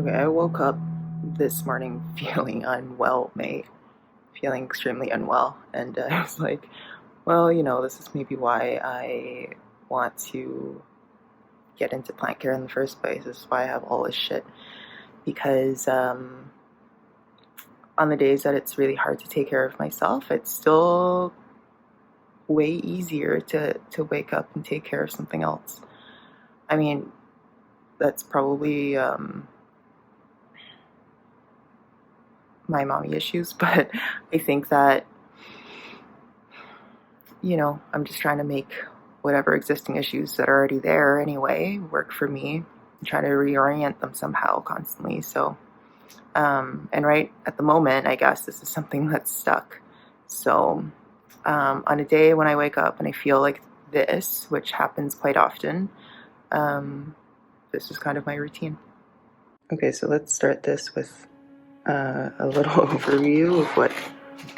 Okay, I woke up this morning feeling unwell, mate. Feeling extremely unwell. And I was like, well, this is maybe why I want to get into plant care in the first place. This is why I have all this shit. Because on the days that it's really hard to take care of myself, it's still way easier to wake up and take care of something else. I mean, that's probably my mommy issues, but I think that, I'm just trying to make whatever existing issues that are already there anyway work for me. I'm trying to reorient them somehow constantly. So, and right at the moment, I guess this is something that's stuck. So, on a day when I wake up and I feel like this, which happens quite often, this is kind of my routine. Okay, so let's start this with a little overview of what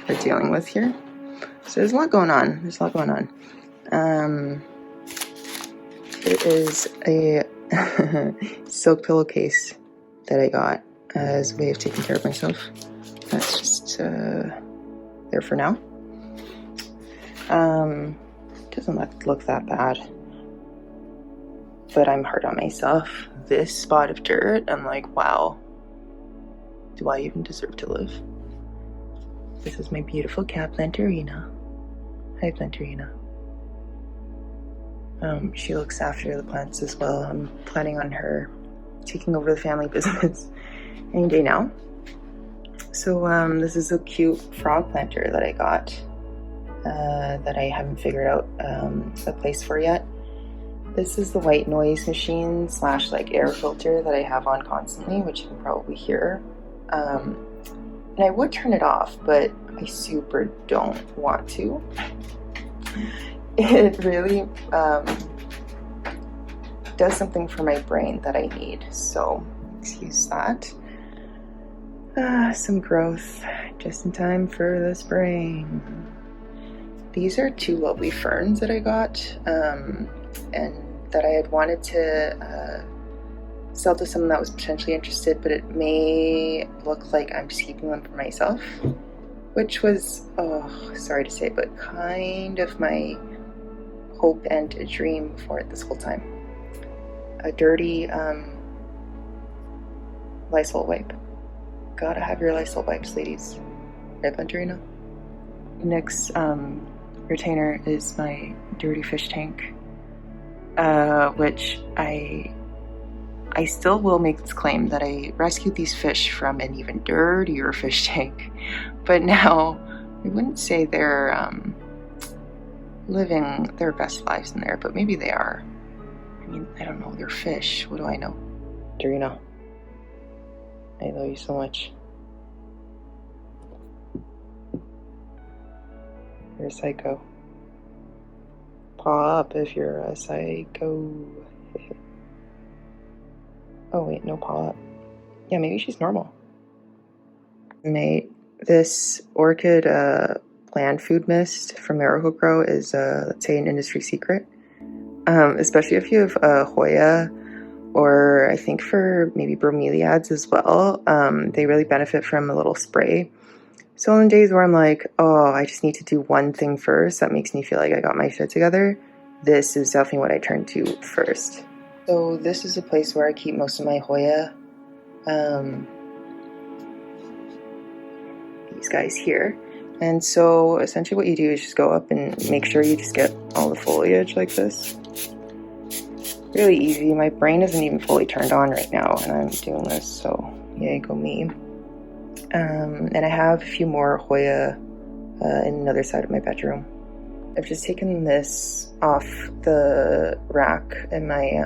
we're dealing with here. So there's a lot going on. It is a silk pillowcase that I got as a way of taking care of myself. That's just there for now. Doesn't look that bad, but I'm hard on myself. This spot of dirt, I'm like, wow, do I even deserve to live? This is my beautiful cat, Plantarina. Hi, Plantarina. She looks after the plants as well. I'm planning on her taking over the family business any day now. So this is a cute frog planter that I got that I haven't figured out a place for yet. This is the white noise machine / like air filter that I have on constantly, which you can probably hear. And I would turn it off, but I super don't want to. It really does something for my brain that I need, so excuse that. Some growth just in time for the spring. These are 2 lovely ferns that I got, and that I had wanted to sell to someone that was potentially interested, but it may look like I'm just keeping them for myself, which was, sorry to say, but kind of my hope and a dream for it this whole time. A dirty Lysol wipe. Gotta have your Lysol wipes, ladies. Right, Plantarina? Next retainer is my dirty fish tank, which I still will make this claim that I rescued these fish from an even dirtier fish tank, but now I wouldn't say they're living their best lives in there, but maybe they are. I mean, I don't know, they're fish. What do I know? Darina, I love you so much. You're a psycho. Paw up if you're a psycho. Oh wait, no paw up. Yeah, maybe she's normal. Mate, this orchid plant food mist from Miracle-Gro is, let's say, an industry secret. Especially if you have Hoya, or I think for maybe bromeliads as well. They really benefit from a little spray. So on days where I'm like, oh, I just need to do one thing first that makes me feel like I got my shit together, this is definitely what I turn to first. So this is a place where I keep most of my Hoya. These guys here. And so essentially what you do is just go up and make sure you just get all the foliage like this. Really easy. My brain isn't even fully turned on right now and I'm doing this, so yay go me. And I have a few more Hoya in another side of my bedroom. I've just taken this off the rack in my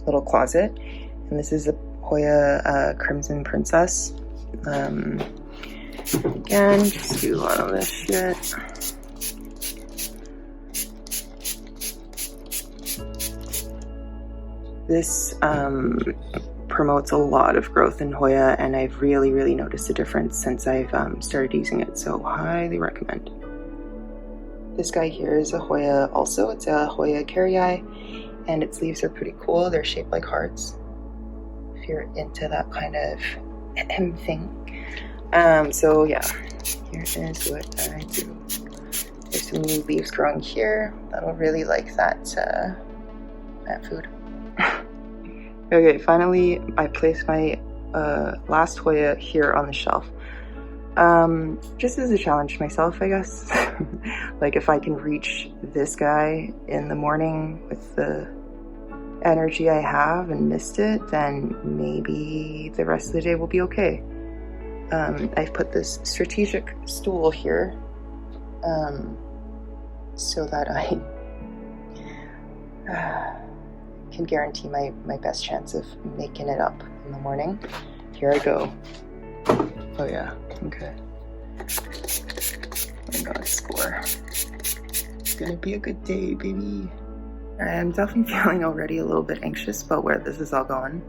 little closet, and this is a Hoya Crimson Princess. Again, just do a lot of this shit. This promotes a lot of growth in Hoya, and I've really noticed a difference since I've started using it, so highly recommend. This guy here is a Hoya also. It's a Hoya Carrii, and its leaves are pretty cool. They're shaped like hearts. If you're into that kind of thing. So yeah, here is what I do. There's some new leaves growing here that'll really like that food. Okay, finally I placed my last Hoya here on the shelf. Just as a challenge to myself, I guess. Like if I can reach this guy in the morning with the energy I have and missed it, then maybe the rest of the day will be okay. I've put this strategic stool here so that I can guarantee my best chance of making it up in the morning. Here I go. Oh yeah, okay. I got a score. It's gonna be a good day, baby. I'm definitely feeling already a little bit anxious about where this is all going.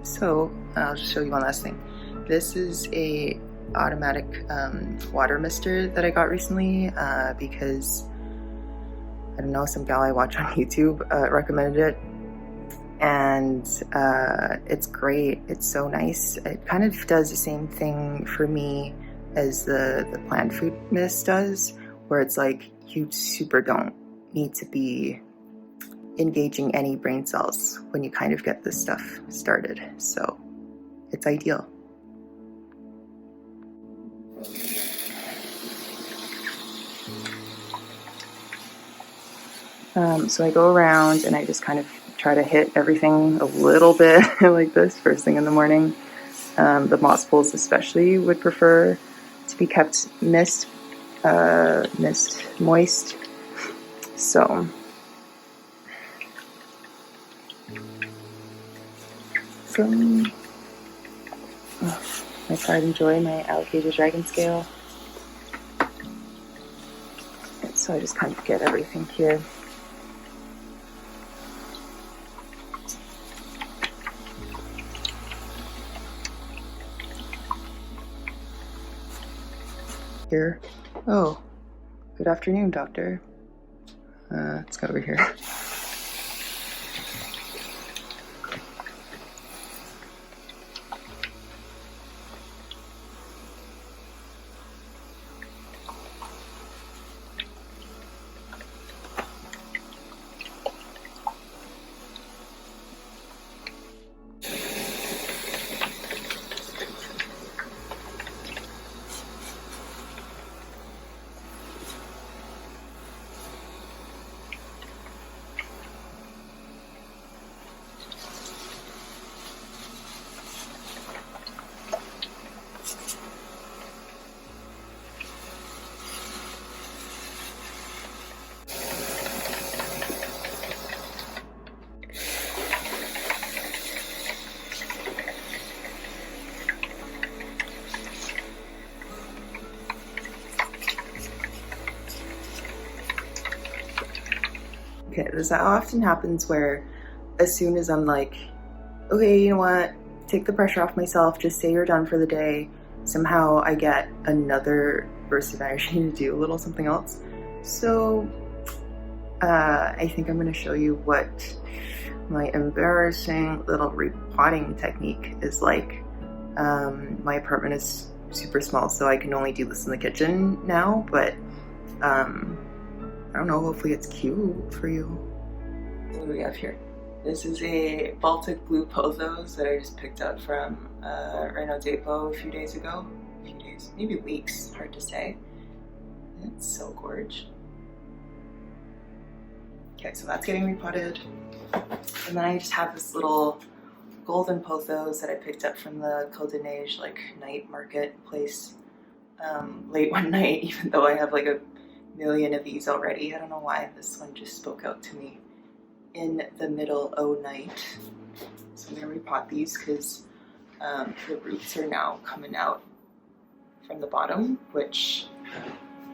So I'll just show you one last thing. This is a automatic water mister that I got recently because I don't know, some gal I watch on YouTube recommended it, and it's great. It's so nice. It kind of does the same thing for me as the plant food mist does, where it's like you super don't need to be engaging any brain cells when you kind of get this stuff started. So it's ideal. So I go around and I just kind of try to hit everything a little bit like this first thing in the morning. The moss pools especially would prefer to be kept moist. So from my pride and joy, my alligator dragon scale. So I just kind of get everything here. Here. Oh, good afternoon, doctor. Let's go over here. Okay, this often happens where as soon as I'm like, okay, you know what, take the pressure off myself, just say you're done for the day, somehow I get another burst of energy to do a little something else. So I think I'm going to show you what my embarrassing little repotting technique is like. My apartment is super small, so I can only do this in the kitchen now, but I don't know, hopefully it's cute for you. What do we have here? This is a Baltic Blue Pothos that I just picked up from Reno Depot a few days ago. A few days, maybe weeks, hard to say. It's so gorgeous. Okay, so that's getting repotted. And then I just have this little golden pothos that I picked up from the Côte des Neiges like night market place late one night, even though I have like a million of these already. I don't know why this one just spoke out to me in the middle o' night. So I'm gonna repot these because the roots are now coming out from the bottom, which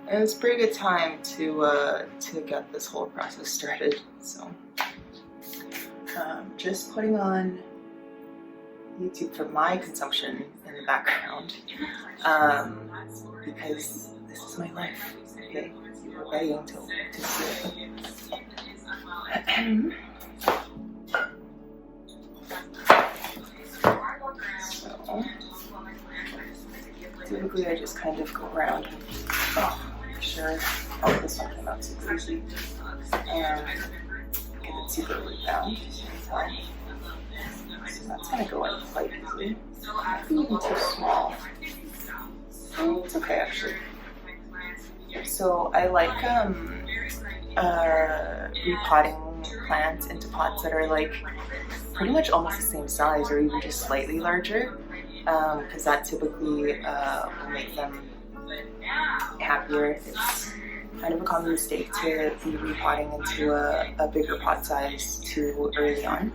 is a pretty good time to get this whole process started. So just putting on YouTube for my consumption in the background because this is my life. Okay, you are begging to see it. typically I just kind of go around and, make sure, this one came out super easy, and get it super root bound. So that's gonna go in quite easily. Might be even too small. It's okay actually. So I like repotting plants into pots that are like pretty much almost the same size or even just slightly larger, because that typically will make them happier. It's kind of a common mistake to be repotting into a bigger pot size too early on.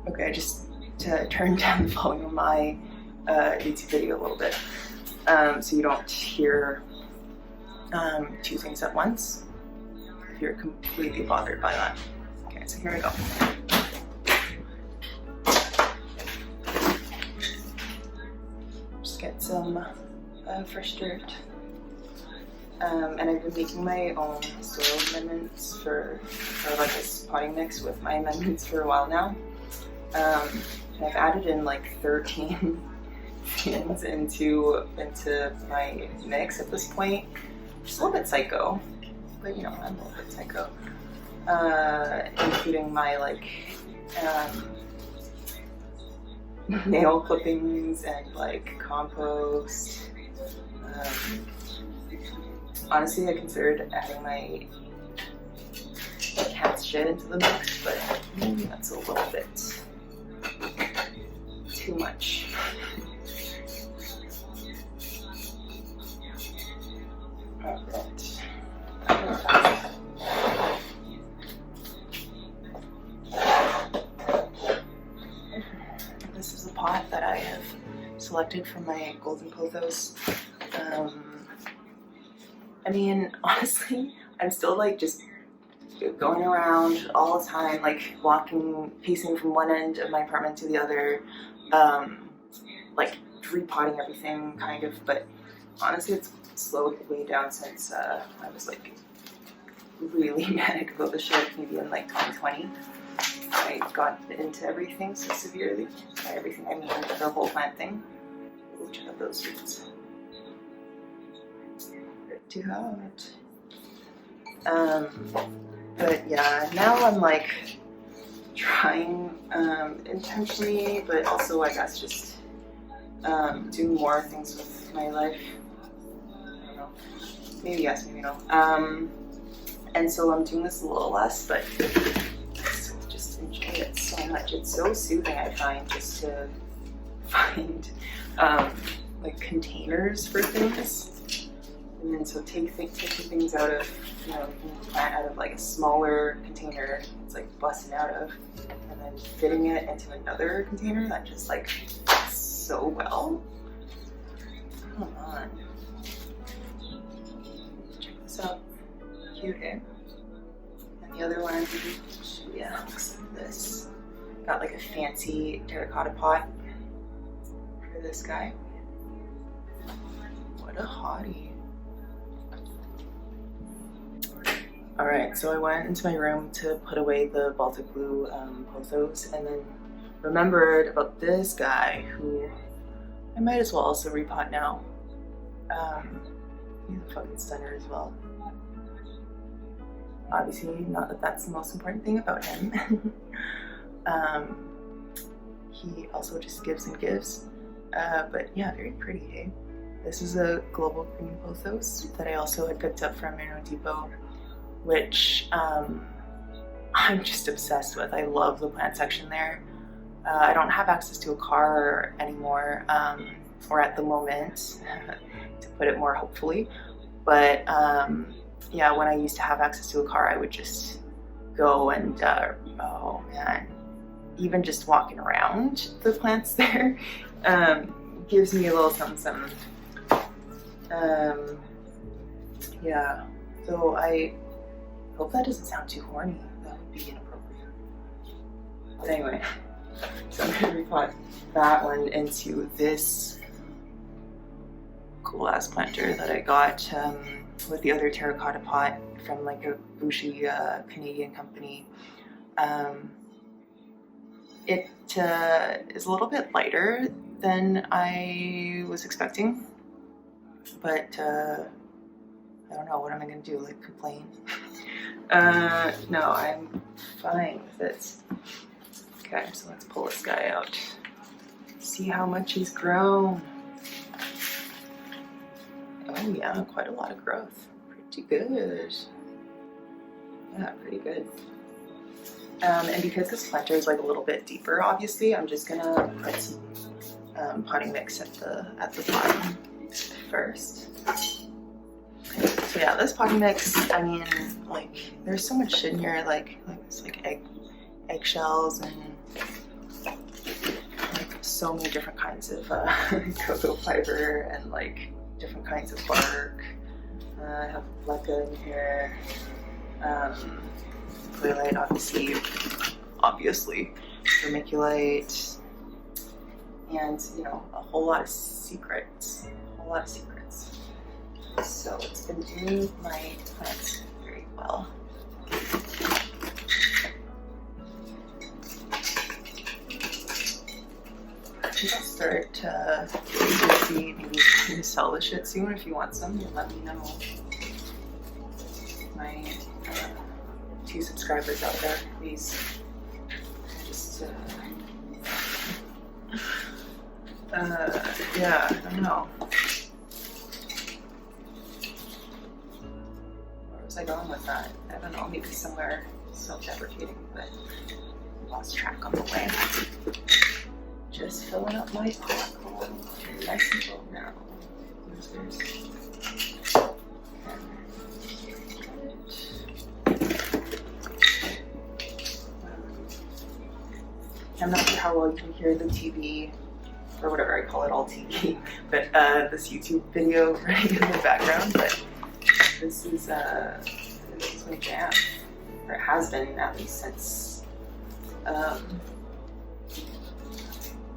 Okay, just to turn down the volume of my YouTube video a little bit, so you don't hear two things at once if you're completely bothered by that. Okay, so here we go. Just get some fresh dirt. And I've been making my own soil amendments for like this potting mix with my amendments for a while now. And I've added in like 13 things into my mix at this point. Just a little bit psycho, but you know, I'm a little bit psycho. Including my like nail clippings and like compost. Honestly, I considered adding my cat's shit into the mix, but maybe that's a little bit too much. Alright. This is a pot that I have selected for my golden pothos. I mean, honestly, I'm still like just going around all the time, like pacing from one end of my apartment to the other, like repotting everything kind of, but honestly it's slowed way down since I was like really manic about the shit, maybe in like 2020. I got into everything so severely. By everything I mean the whole plant thing. Which of those roots? Too hot. But yeah, now I'm like trying intentionally, but also I guess just do more things with my life. I don't know. Maybe yes, maybe no. And so I'm doing this a little less, but I just enjoy it so much. It's so soothing, I find, just to find like containers for things. And then so taking things out of, you know, plant out of like a smaller container it's like busting out of, and then fitting it into another container that just like fits so well. Come on. Check this out. Cute, eh? And the other one, yeah, looks like this. Got like a fancy terracotta pot for this guy. What a hottie. Alright, so I went into my room to put away the Baltic Blue pothos, and then remembered about this guy who I might as well also repot now. He's a fucking stunner as well. Obviously, not that that's the most important thing about him. He also just gives and gives. But yeah, very pretty, hey? This is a global green pothos that I also had picked up from Home Depot, which I'm just obsessed with. I love the plant section there. I don't have access to a car anymore, or at the moment, to put it more hopefully. But yeah, when I used to have access to a car, I would just go and, oh man, even just walking around the plants there gives me a little something. Yeah, so I hope that doesn't sound too horny. That would be inappropriate. But anyway, so I'm gonna repot that one into this cool ass planter that I got with the other terracotta pot from like a bougie Canadian company. It is a little bit lighter than I was expecting, but I don't know, what am I gonna do, like complain? No, I'm fine with it. Okay, so let's pull this guy out. See how much he's grown. Oh yeah, quite a lot of growth. Pretty good. Yeah, pretty good. And because this planter is like a little bit deeper, obviously, I'm just gonna put some potting mix at the bottom first. So yeah, this potting mix, I mean, like, there's so much shit in here, like it's like eggshells and like so many different kinds of cocoa fiber and like different kinds of bark. I have leca in here. Claylite, obviously, vermiculite, and you know, a whole lot of secrets. So it's been doing my plants very well. I think I'll start to see maybe sell this shit soon. If you want some, you let me know. My 2 subscribers out there, please. Just yeah, I don't know. Where was I going with that? I don't know, maybe somewhere self-deprecating, but lost track on the way. Just filling up my pot hole. Nice and full now. I'm not sure how well you can hear the TV, or whatever I call it, all TV, but this YouTube video running in the background, but this is my jam, or it has been at least since, it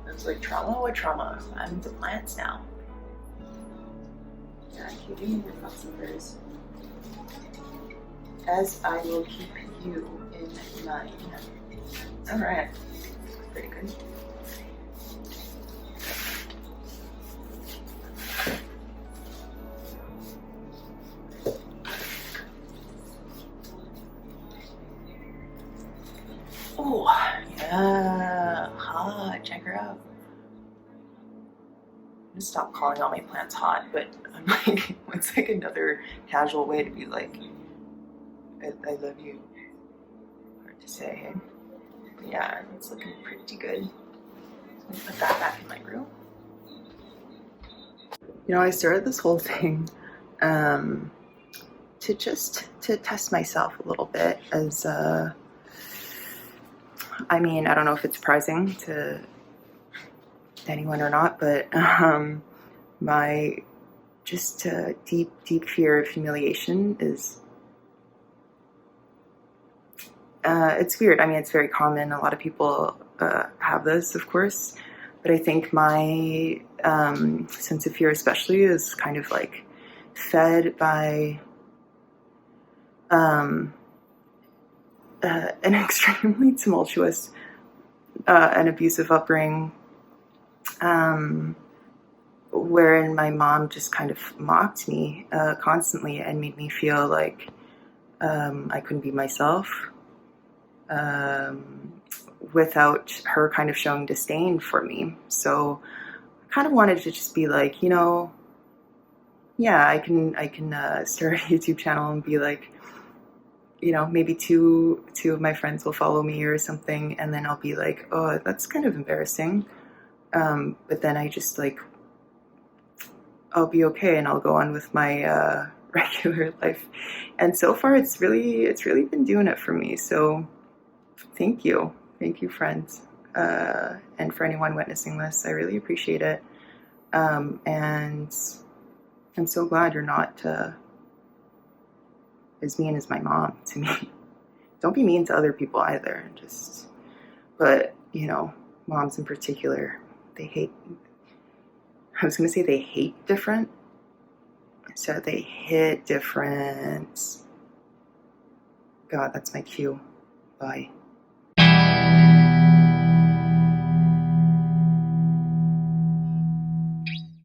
was like trauma. What trauma? I'm into plants now. Yeah, keep me in your thoughts and prayers, as I will keep you in mind. All right. Pretty good. Oh, yeah, hot, check her out. I'm gonna stop calling all my plants hot, but I'm like, it's like another casual way to be like, I love you. Hard to say. Yeah, it's looking pretty good. So I'm gonna put that back in my room. You know, I started this whole thing to test myself a little bit as I mean, I don't know if it's surprising to anyone or not, but my just deep fear of humiliation is it's weird. I mean, it's very common. A lot of people have this, of course, but I think my sense of fear especially is kind of like fed by an extremely tumultuous and abusive upbringing, wherein my mom just kind of mocked me constantly and made me feel like I couldn't be myself, without her kind of showing disdain for me. So I kind of wanted to just be like, you know, yeah, I can start a YouTube channel and be like, you know, maybe two of my friends will follow me or something, and then I'll be like, oh, that's kind of embarrassing. But then I just like, I'll be okay and I'll go on with my regular life. And so far it's really been doing it for me. So thank you, friends, and for anyone witnessing this. I really appreciate it, and I'm so glad you're not as mean as my mom to me. Don't be mean to other people either. But you know, moms in particular, they hate. I was gonna say they hate different, so they hit different. God, that's my cue. Bye.